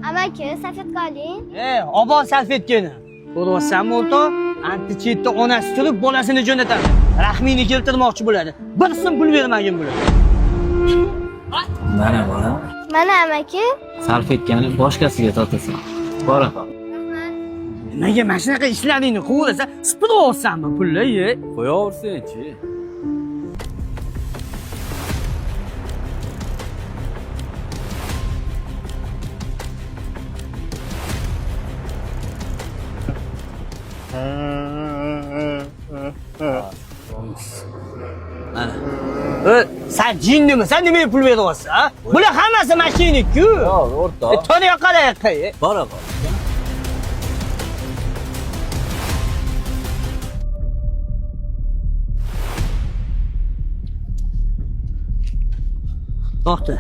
Amaki, salfetka oling. Obol salfetkani. Ko'ryapsanmi o'rtoq? Antichetda onasi turib bolasini jo'natadi. Rahmini keltirmoqchi bo'ladi. Bir so'm pul bermagin bular. Mana bola, Mana amaki. salfetkani boshqasiga sotasan. Bora qol. Nega mana shunaqa ishlaringni qilasan? Sipir olsanmi pulni? Qo'yaversin-chi. Mana. Sen jinnimi? Sen nimaga pul beryapsan? Ha? Bular hammasi mashinik-ku. Yo'q, o'rtoq. To'ni yoqalayapti. Bora qol. To'xta.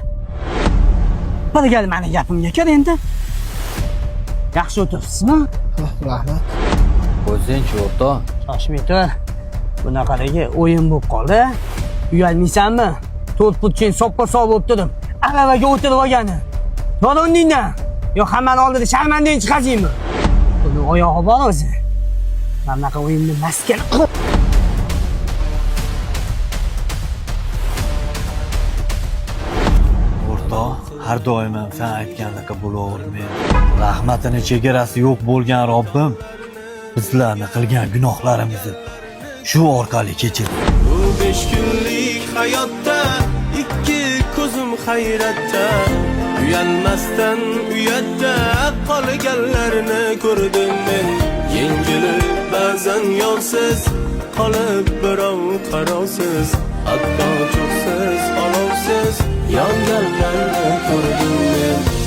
Bir gal meni gapimga kir endi. Yaxshi o'tiribsizmi? Rahmat. Qo'ysin-chi o'rtoq. Shoshmay tur. Bunaqaligi o'yin bo'lib qoldi. Uyalmaysanmi? 4 putching soppa-sog' bo'lib turib, aravaga o'tirib olgani. To'g'ri yo hammani oldida sharmandang chiqasizmi? Buni oyog'i bor o'zi. Mana bunaqa o'yinni maskal qilib. O'rtoq, har doim ham sen aytgandaqa bo'lavermaydi. Rahmatini chegarasi yo'q bo'lgan Robbim bizlarni qilgan gunohlarimizni shu orqali kechirdi. Bu 5 kunlik hayotda ikki ko'zim hayratda, uyanmasdan uyatda qolganlarni ko'rdim men. Yengilib ba'zan yo'lsiz qolib birov qarovsiz, hatto cho'qsiz olovsiz yonganlarni ko'rdim men.